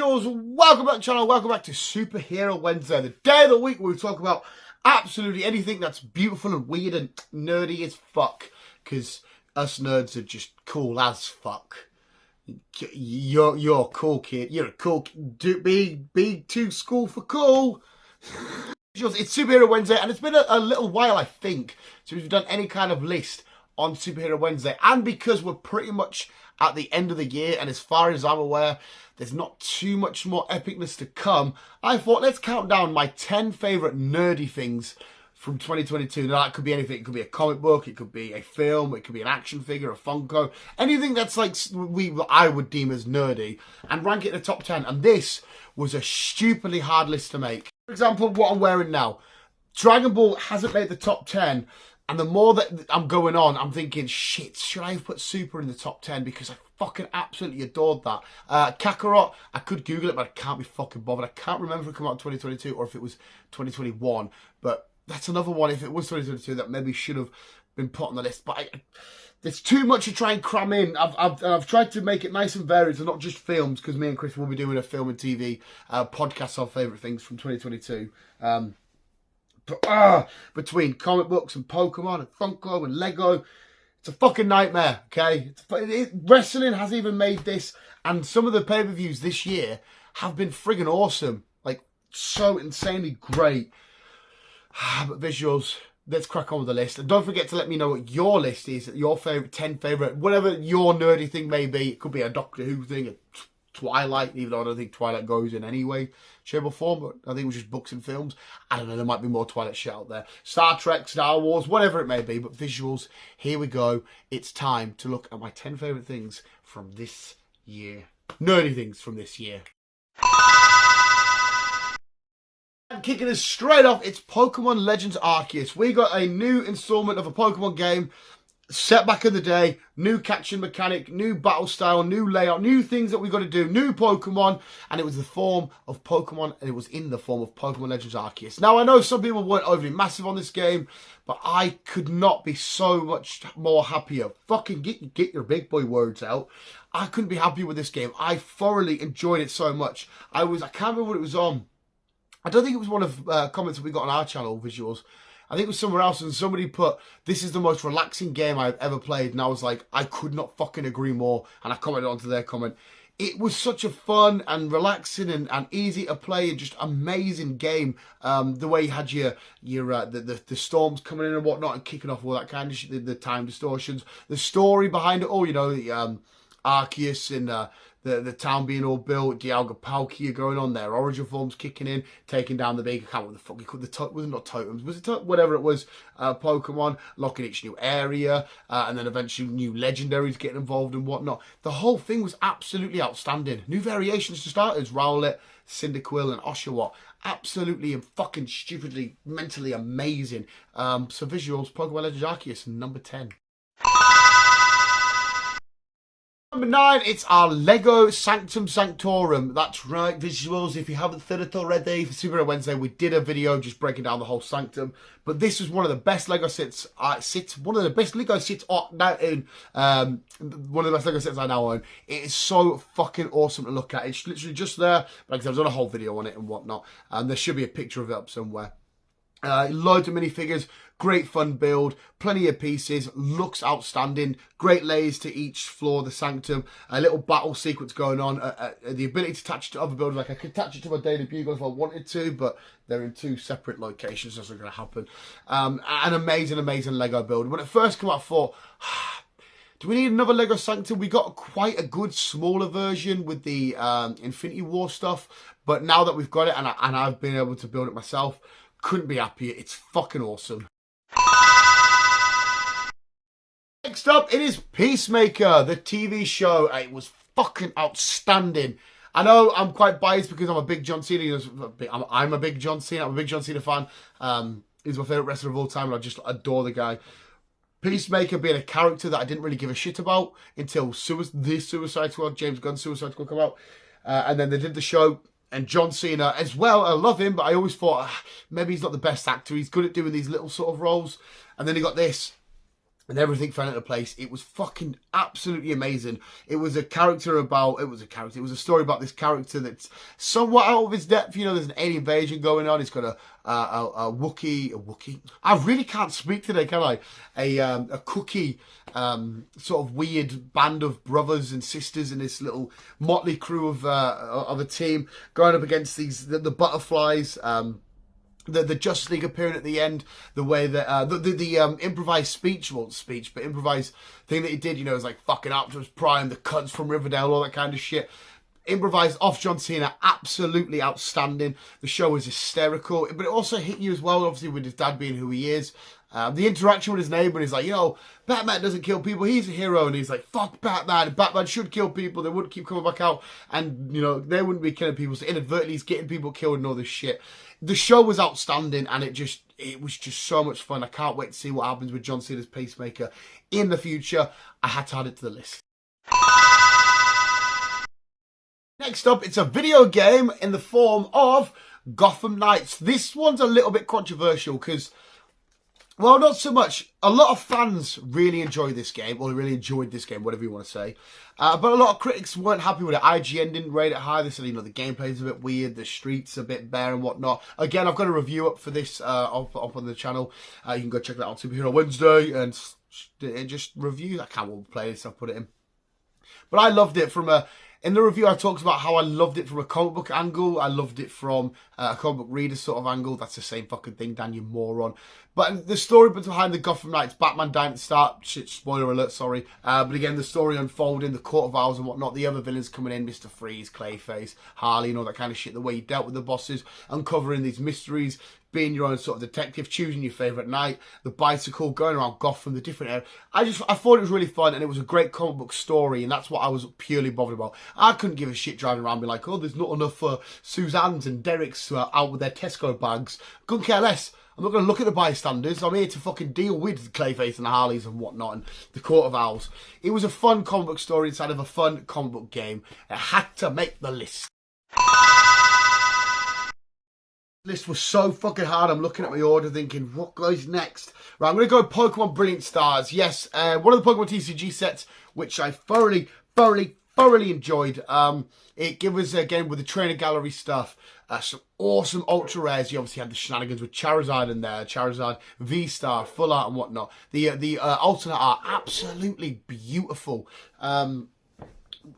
Visuals, welcome back to the channel, welcome back to Superhero Wednesday, the day of the week where we talk about absolutely anything that's beautiful and weird and nerdy as fuck, because us nerds are just cool as fuck. You're cool, kid. You're a cool kid. Be too school for cool. It's Superhero Wednesday, and it's been a little while, I think, since we've done any kind of list on Superhero Wednesday, and because we're pretty much at the end of the year, and as far as I'm aware, there's not too much more epicness to come, I thought let's count down my 10 favourite nerdy things from 2022. Now, that could be anything. It could be a comic book, it could be a film, it could be an action figure, a Funko, anything that's like I would deem as nerdy, and rank it in the top 10. And this was a stupidly hard list to make. For example, what I'm wearing now. Dragon Ball hasn't made the top 10, and the more that I'm going on, I'm thinking, shit, should I have put Super in the top 10? Because I fucking absolutely adored that. Kakarot, I could Google it, but I can't be fucking bothered. I can't remember if it came out in 2022 or if it was 2021. But that's another one, if it was 2022, that maybe should have been put on the list. But there's too much to try and cram in. I've tried to make it nice and varied, so not just films, because me and Chris will be doing a film and TV podcast on favourite things from 2022. Between comic books and Pokemon and Funko and Lego, it's a fucking nightmare, okay? Wrestling has even made this, and some of the pay-per-views this year have been friggin' awesome. Like, so insanely great. But visuals, let's crack on with the list. And don't forget to let me know what your list is, your favourite 10 favourite, whatever your nerdy thing may be. It could be a Doctor Who thing, a Twilight, even though I don't think Twilight goes in any way, shape or form, but I think it was just books and films. I don't know, there might be more Twilight shit out there. Star Trek, Star Wars, whatever it may be, but visuals, here we go. It's time to look at my 10 favourite things from this year. Nerdy things from this year. And kicking us straight off, it's Pokemon Legends Arceus. We got a new installment of a Pokemon game set back in the day, new catching mechanic, new battle style, new layout, new things that we got to do, new Pokemon, and it was the form of Pokemon, and it was in the form of Pokemon Legends Arceus. Now, I know some people weren't overly massive on this game, but I could not be so much more happier. Fucking get your big boy words out. I couldn't be happier with this game. I thoroughly enjoyed it so much. I can't remember what it was on. I don't think it was one of comments that we got on our channel, Visuals. I think it was somewhere else, and somebody put, this is the most relaxing game I've ever played. And I was like, I could not fucking agree more. And I commented onto their comment. It was such a fun and relaxing and easy to play and just amazing game. The way you had the storms coming in and whatnot and kicking off all that kind of shit, the time distortions, the story behind it all, you know, the Arceus and the town being all built, Dialga Palkia going on, their origin forms kicking in, taking down the big, I can't remember what the fuck you called, was it not totems, was it whatever it was, Pokemon, locking each new area, and then eventually new legendaries getting involved and whatnot. The whole thing was absolutely outstanding. New variations to starters, Rowlet, Cyndaquil and Oshawott. Absolutely and fucking stupidly, mentally amazing. So visuals, Pokemon Legends Arceus, number 10. Number 9, it's our Lego Sanctum Sanctorum. That's right, visuals. If you haven't seen it already, for Superhero Wednesday, we did a video just breaking down the whole Sanctum. But this was one of the best Lego sets. One of the best Lego sets now in. One of the best Lego sets I now own. It is so fucking awesome to look at. It's literally just there. Like I've done a whole video on it and whatnot. And there should be a picture of it up somewhere. Loads of minifigures, great fun build, plenty of pieces, looks outstanding, great layers to each floor of the Sanctum, a little battle sequence going on, the ability to attach it to other buildings. Like I could attach it to my Daily Bugle if I wanted to, but they're in 2 separate locations, so that's not going to happen. An amazing Lego build. When it first came out, I thought, do we need another Lego Sanctum? We got quite a good smaller version with the Infinity War stuff, but now that we've got it and I've been able to build it myself, couldn't be happier. It's fucking awesome. Next up, it is Peacemaker, the TV show. It was fucking outstanding. I know I'm quite biased because I'm a big John Cena. I'm a big John Cena. I'm a big John Cena fan. He's my favourite wrestler of all time, and I just adore the guy. Peacemaker being a character that I didn't really give a shit about until the Suicide Squad, James Gunn's Suicide Squad, come out. And then they did the show. And John Cena as well, I love him, but I always thought maybe he's not the best actor. He's good at doing these little sort of roles. And then he got this. and everything fell into place. It was fucking absolutely amazing. It was a character about, it was a story about this character that's somewhat out of his depth. You know, there's an alien invasion going on. He's got a Wookiee. I really can't speak today, can I? A cookie, sort of weird band of brothers and sisters in this little motley crew of a team going up against the butterflies. The Justice League appearing at the end, the way that the improvised speech, well, speech, but improvised thing that he did, you know, was like fucking Optimus Prime, the cunts from Riverdale, all that kind of shit. Improvised off John Cena, absolutely outstanding. The show was hysterical, but it also hit you as well, obviously, with his dad being who he is. The interaction with his neighbor, and he's like, you know, Batman doesn't kill people, he's a hero, and he's like, fuck Batman, Batman should kill people, they wouldn't keep coming back out, and, you know, they wouldn't be killing people, so inadvertently he's getting people killed and all this shit. The show was outstanding, and it was just so much fun. I can't wait to see what happens with John Cena's Peacemaker in the future. I had to add it to the list. Next up, it's a video game in the form of Gotham Knights. This one's a little bit controversial because, well, not so much. A lot of fans really enjoy this game, or really enjoyed this game, whatever you want to say. But a lot of critics weren't happy with it. IGN didn't rate it high. They said, you know, the gameplay's a bit weird, the streets a bit bare and whatnot. Again, I've got a review up for this up on the channel. You can go check that out on Superhero Wednesday and just review. I can't remember what playlist I've put it in. But I loved it from a... In the review, I talked about how I loved it from a comic book angle. I loved it from a comic book reader sort of angle. That's the same fucking thing, Dan, you moron. But the story behind the Gotham Knights, Batman dying at the start, shit, spoiler alert, sorry. But again, the story unfolding, the Court of Owls and whatnot, the other villains coming in, Mr. Freeze, Clayface, Harley, and all that kind of shit. The way you dealt with the bosses, uncovering these mysteries, being your own sort of detective, choosing your favourite knight, the bicycle, going around Gotham, the different areas. I thought it was really fun, and it was a great comic book story, and that's what I was purely bothered about. I couldn't give a shit driving around being like, oh, there's not enough Suzanne's and Derek's out with their Tesco bags. Couldn't care less. I'm not going to look at the bystanders. I'm here to fucking deal with Clayface and the Harleys and whatnot and the Court of Owls. It was a fun comic book story inside of a fun comic book game. It had to make the list. List was so fucking hard. I'm looking at my order thinking, what goes next? Right, I'm going to go Pokemon Brilliant Stars. Yes, one of the Pokemon TCG sets, which I thoroughly enjoyed. It gave us, again, with the trainer gallery stuff, some awesome ultra rares. You obviously had the shenanigans with Charizard in there, Charizard V-Star, full art and whatnot. The alternate art, absolutely beautiful.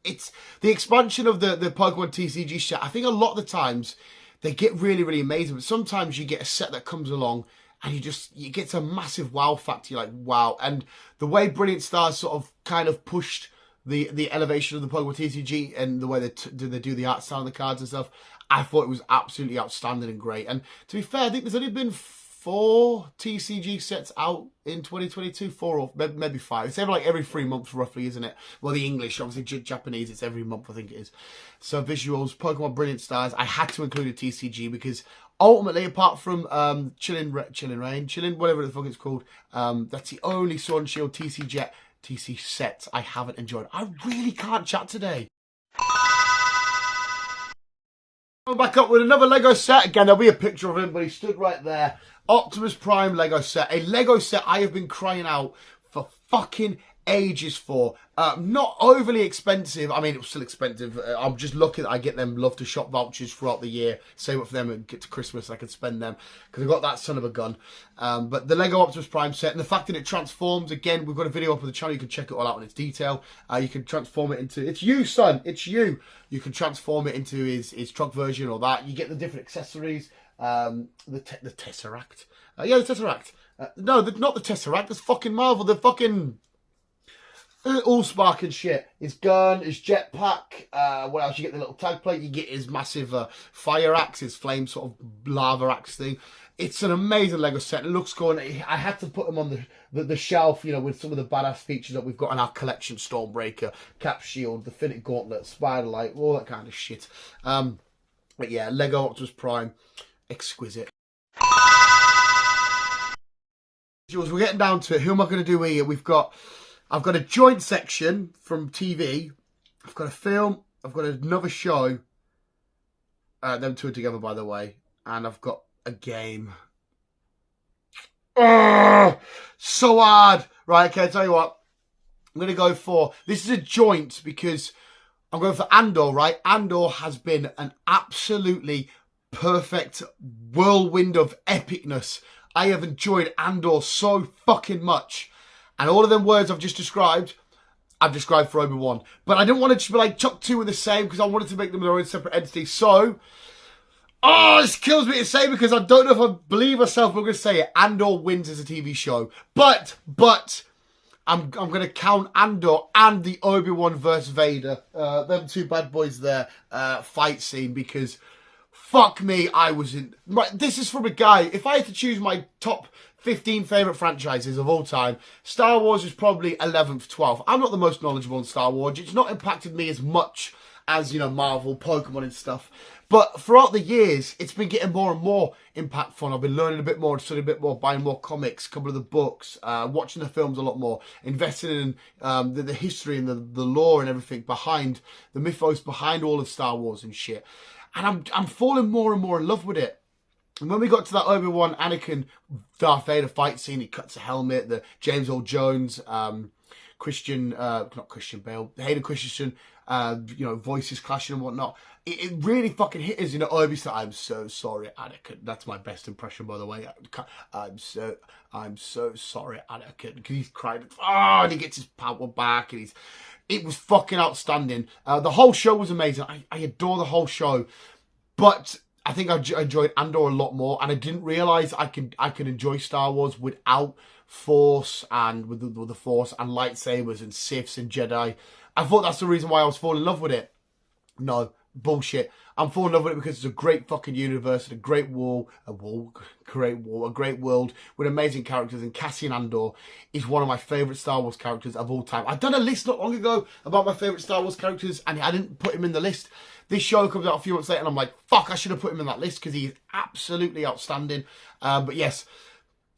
It's the expansion of the Pokemon TCG set. I think a lot of the times they get really amazing, but sometimes you get a set that comes along and you get to a massive wow factor. You're like, wow. And the way Brilliant Stars sort of kind of pushed the elevation of the Pokemon TCG and the way they do the art style on the cards and stuff, I thought it was absolutely outstanding and great. And to be fair, I think there's only been 4 TCG sets out in 2022, 4 or maybe 5. It's every 3 months roughly, isn't it? Well, the English, obviously Japanese, it's every month, I think it is. So visuals, Pokemon Brilliant Stars, I had to include a TCG because ultimately, apart from Chillin' Rain, whatever the fuck it's called, that's the only Sword and Shield TC sets I haven't enjoyed. I really can't chat today. Coming back up with another Lego set. Again, there'll be a picture of him, but he stood right there. Optimus Prime Lego set. A Lego set I have been crying out for fucking ages for. Not overly expensive. I mean, it was still expensive. I'm just lucky that I get them love to shop vouchers throughout the year. Save up for them and get to Christmas I can spend them. Because I got that son of a gun. But the Lego Optimus Prime set and the fact that it transforms. Again, we've got a video up on the channel. You can check it all out in its detail. You can transform it into... It's you, son. It's you. You can transform it into his truck version or that. You get the different accessories. The Tesseract. Yeah, the Tesseract. No, not the Tesseract. That's fucking Marvel. The fucking... all spark and shit. His gun, his jetpack. What else? You get the little tag plate. You get his massive fire axe, his flame sort of lava axe thing. It's an amazing Lego set. It looks cool. And I had to put him on the shelf, you know, with some of the badass features that we've got in our collection. Stormbreaker, Cap Shield, the Finnick Gauntlet, Spider-Light, all that kind of shit. But yeah, Lego Optimus Prime, exquisite. We're getting down to it. Who am I going to do here? I've got a joint section from TV. I've got a film. I've got another show. Them two are together, by the way. And I've got a game. Oh, so hard. Right, okay, tell you what. I'm going to go for... This is a joint because I'm going for Andor, right? Andor has been an absolutely perfect whirlwind of epicness. I have enjoyed Andor so fucking much. And all of them words I've just described, I've described for Obi-Wan. But I didn't want to just be like, chuck two in the same because I wanted to make them their own separate entities. So... Oh, this kills me to say because I don't know if I believe myself, but I'm going to say it. Andor wins as a TV show. But, I'm going to count Andor and the Obi-Wan versus Vader, them two bad boys there, fight scene because fuck me, I was in... Right, this is from a guy, if I had to choose my top 15 favourite franchises of all time, Star Wars is probably 11th, 12th. I'm not the most knowledgeable in Star Wars. It's not impacted me as much as, you know, Marvel, Pokemon and stuff. But throughout the years, it's been getting more and more impactful. I've been learning a bit more, studying a bit more, buying more comics, a couple of the books, watching the films a lot more, investing in the history and the lore and everything behind, the mythos behind all of Star Wars and shit. And I'm falling more and more in love with it. And when we got to that Obi-Wan, Anakin, Darth Vader fight scene, he cuts a helmet, the James Earl Jones, not Christian Bale, Hayden Christensen, you know, voices clashing and whatnot. It really fucking hit us, you know. Obi said, "I'm so sorry, Anakin." That's my best impression, by the way. I'm so sorry, Anakin, because he's crying. Oh, and he gets his power back, and it was fucking outstanding. The whole show was amazing. I adore the whole show, but I think I enjoyed Andor a lot more, and I didn't realize I could enjoy Star Wars without Force and with the Force and lightsabers and Siths and Jedi. I thought that's the reason why I was falling in love with it. No, bullshit. I'm falling in love with it because it's a great fucking universe and a great world with amazing characters. And Cassian Andor is one of my favourite Star Wars characters of all time. I've done a list not long ago about my favourite Star Wars characters, and I didn't put him in the list. This show comes out a few months later, and I'm like, fuck, I should have put him in that list because he is absolutely outstanding. But yes,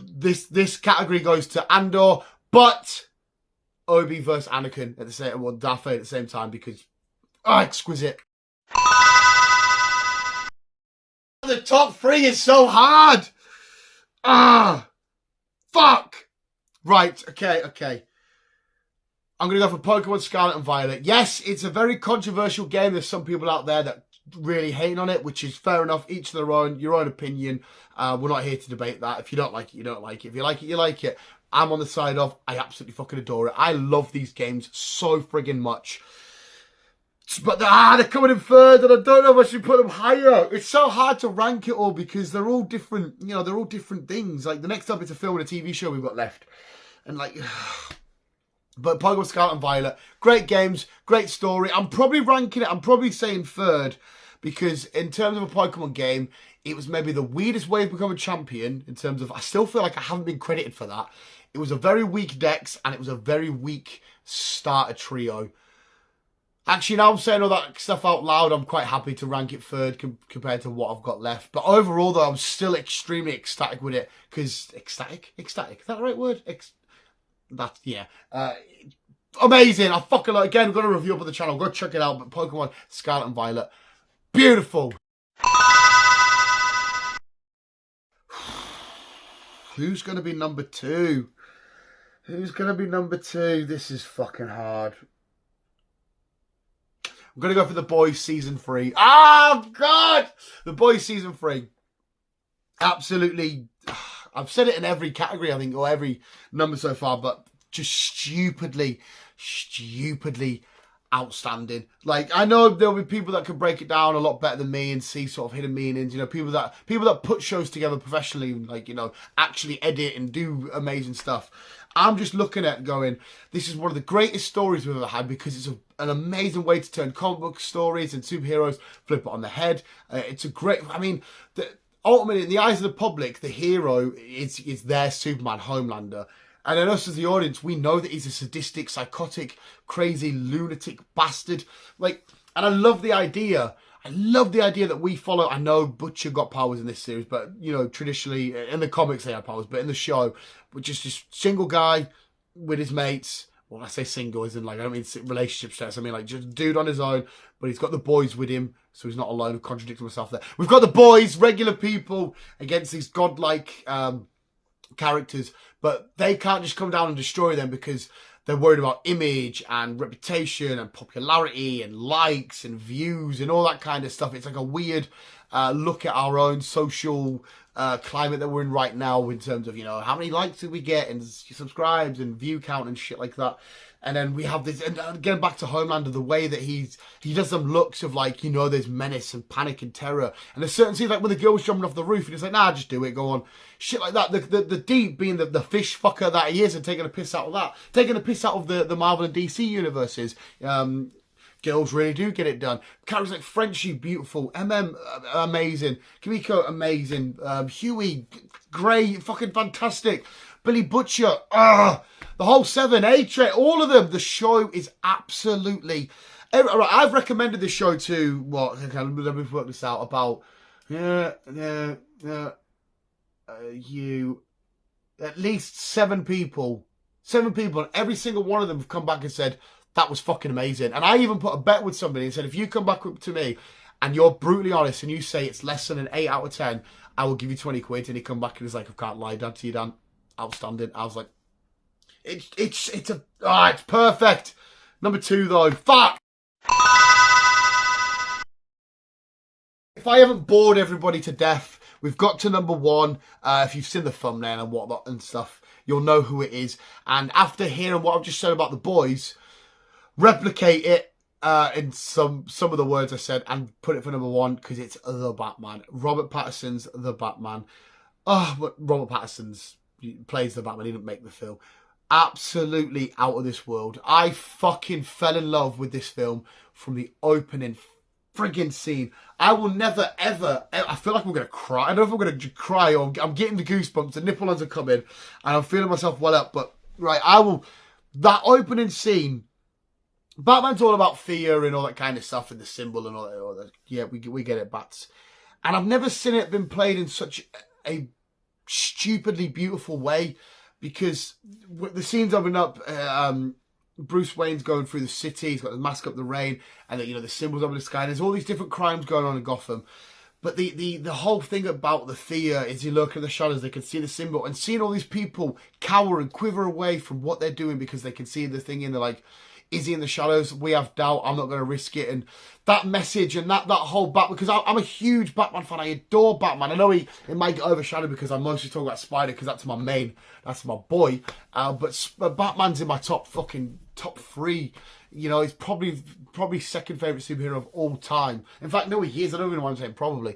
this category goes to Andor, but Obi versus Anakin at the same, well, Darth Vader at the same time because, exquisite. The top three is so hard. Fuck. Right, okay. I'm going to go for Pokemon Scarlet and Violet. Yes, it's a very controversial game. There's some people out there that really hating on it, which is fair enough. Each their own, your own opinion. We're not here to debate that. If you don't like it, you don't like it. If you like it, you like it. I'm on the side of, I absolutely fucking adore it. I love these games so friggin' much. But they're coming in third, and I don't know if I should put them higher. It's so hard to rank it all because they're all different, you know, they're all different things. Like, the next up is a film and a TV show we've got left. And, like... But Pokemon Scarlet and Violet, great games, great story. I'm probably ranking it, I'm probably saying third, because in terms of a Pokemon game, it was maybe the weirdest way of becoming champion, in terms of, I still feel like I haven't been credited for that. It was a very weak dex, and it was a very weak starter trio. Actually, now I'm saying all that stuff out loud, I'm quite happy to rank it third compared to what I've got left. But overall, though, I'm still extremely ecstatic with it, because, ecstatic? Is that the right word? Yeah. Amazing. I fucking like, again, we've got a review up on the channel. Go check it out. But Pokemon Scarlet and Violet, beautiful. Who's going to be number two? Who's going to be number two? This is fucking hard. I'm going to go for The Boys Season 3. Oh, God! The Boys Season 3. Absolutely... I've said it in every category, I think, or every number so far, but just stupidly outstanding. Like, I know there'll be people that can break it down a lot better than me and see sort of hidden meanings. You know, people that put shows together professionally, like, you know, actually edit and do amazing stuff. I'm just looking at going, this is one of the greatest stories we've ever had because it's an amazing way to turn comic book stories and superheroes, flip it on the head. It's a great, I mean, ultimately, in the eyes of the public, the hero is their Superman, Homelander. And then us as the audience, we know that he's a sadistic, psychotic, crazy, lunatic bastard. Like, and I love the idea. I love the idea that we follow. I know Butcher got powers in this series, but, you know, traditionally, in the comics they have powers, but in the show, we're just this single guy with his mates. Well, I say single, as in, like, I don't mean relationship status. I mean, like, just a dude on his own, but he's got the boys with him, so he's not alone. I'm contradicting myself there. We've got the boys, regular people, against these godlike characters, but they can't just come down and destroy them because they're worried about image and reputation and popularity and likes and views and all that kind of stuff. It's like a weird look at our own social climate that we're in right now in terms of, you know, how many likes did we get and subscribes and view count and shit like that. And then we have this, and again, back to Homelander, the way that he does some looks of like, you know, there's menace and panic and terror. And there's certain scenes like when the girl's jumping off the roof and he's like, nah, just do it, go on. Shit like that. The Deep being the fish fucker that he is and taking a piss out of that. Taking a piss out of the Marvel and DC universes. Girls really do get it done. Characters like Frenchie, beautiful. Amazing. Kimiko, amazing. Huey, great, fucking fantastic. Billy Butcher, the whole 7A trait, all of them. The show is absolutely... Right, I've recommended this show to, what, let me work this out, about, at least 7 people. 7 people, and every single one of them have come back and said, that was fucking amazing. And I even put a bet with somebody and said, if you come back to me and you're brutally honest and you say it's less than an 8 out of 10, I will give you 20 quid. And he come back and he's like, I can't lie, Dad, to you, Dan. Outstanding. I was like, it's perfect. Number 2 though, fuck. If I haven't bored everybody to death, we've got to number 1. If you've seen the thumbnail and whatnot and stuff, you'll know who it is. And after hearing what I've just said about the boys, replicate it in some of the words I said and put it for number 1 because it's the Batman. Robert Pattinson's the Batman. Oh, but Robert Pattinson's plays the Batman. He didn't make the film. Absolutely out of this world. I fucking fell in love with this film from the opening friggin' scene. I will never, ever, I feel like I'm going to cry. I don't know if I'm going to cry or I'm getting the goosebumps. The nipple lines are coming and I'm feeling myself well up. But, right, that opening scene, Batman's all about fear and all that kind of stuff and the symbol and all that. Yeah, we get it, Bats. And I've never seen it been played in such a stupidly beautiful way, because the scenes open up, Bruce Wayne's going through the city, he's got the mask up the rain, and the symbols up in the sky, and there's all these different crimes going on in Gotham. But the whole thing about the fear is you look at the shadows, they can see the symbol, and seeing all these people cower and quiver away from what they're doing because they can see the thing and they're like, is he in the shadows? We have doubt. I'm not going to risk it. And that message and that whole Batman, because I'm a huge Batman fan. I adore Batman. I know it might get overshadowed because I mostly talk about Spider because that's my boy. But Batman's in my top 3. You know, he's probably second favourite superhero of all time. In fact, no, he is. I don't even know what I'm saying, probably.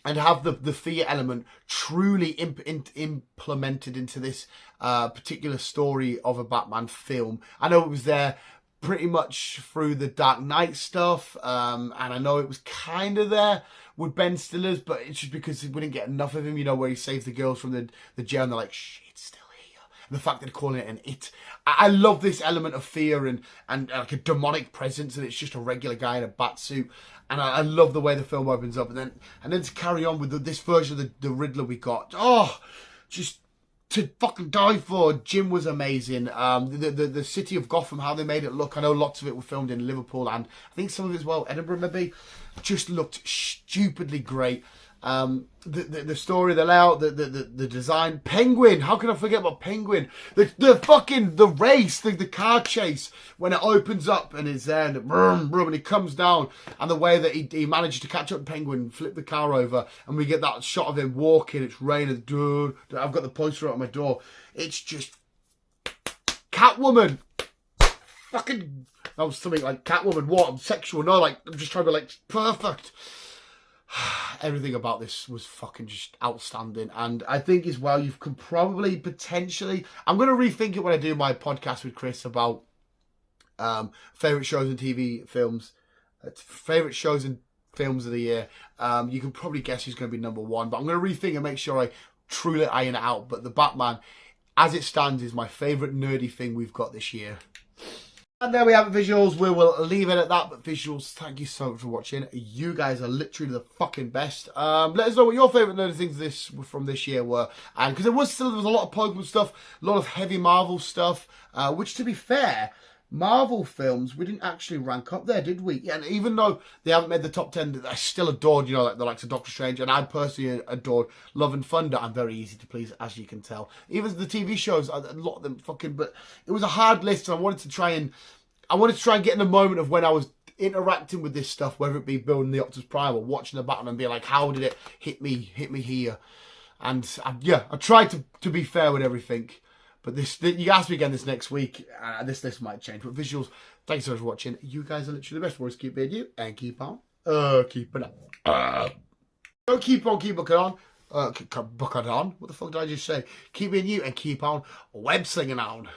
And have the fear element truly implemented into this particular story of a Batman film. I know it was there pretty much through the Dark Knight stuff, and I know it was kind of there with Ben Stiller's, but it's just because we didn't get enough of him, you know, where he saves the girls from the jail and they're like, shh, it's still here. And the fact that they're calling it an it. I love this element of fear and like a demonic presence, and it's just a regular guy in a bat suit. And I love the way the film opens up, and then to carry on with this version of the Riddler we got. Oh, just to fucking die for. Jim was amazing. The city of Gotham, how they made it look. I know lots of it were filmed in Liverpool, and I think some of it as well, Edinburgh maybe. Just looked stupidly great. The story, the layout, the design. Penguin, how can I forget about Penguin? The race, the car chase, when it opens up and it's there and and he comes down, and the way that he managed to catch up Penguin, flip the car over, and we get that shot of him walking, it's raining, dude, I've got the poster out on my door. It's just Catwoman. Fucking, that was something like Catwoman, what? I'm sexual, no, like, I'm just trying to be like, perfect. Everything about this was fucking just outstanding. And I think as well, you can probably potentially, I'm going to rethink it when I do my podcast with Chris about favourite shows and TV films, favourite shows and films of the year. You can probably guess who's going to be number 1, but I'm going to rethink and make sure I truly iron it out. But the Batman, as it stands, is my favourite nerdy thing we've got this year. And there we have it, visuals. We will leave it at that. But visuals, thank you so much for watching. You guys are literally the fucking best. Let us know what your favourite nerdy things from this year were. And because there was a lot of Pokemon stuff, a lot of heavy Marvel stuff, which, to be fair, Marvel films, we didn't actually rank up there, did we? Yeah, and even though they haven't made the top 10, I still adored, like the likes of Doctor Strange, and I personally adored Love and Thunder. I'm very easy to please, as you can tell. Even the TV shows, a lot of them fucking, but it was a hard list, and I wanted to try and get in the moment of when I was interacting with this stuff, whether it be building the Optimus Prime or watching the battle and being like, how did it hit me here? And yeah, I tried to be fair with everything. But you ask me again this next week, this list might change. But visuals, thanks so much for watching. You guys are literally the best. Boys, keep being you and keep on. Keep it up. Don't keep on, keep booking on. Booking on. What the fuck did I just say? Keep being you and keep on web slinging on.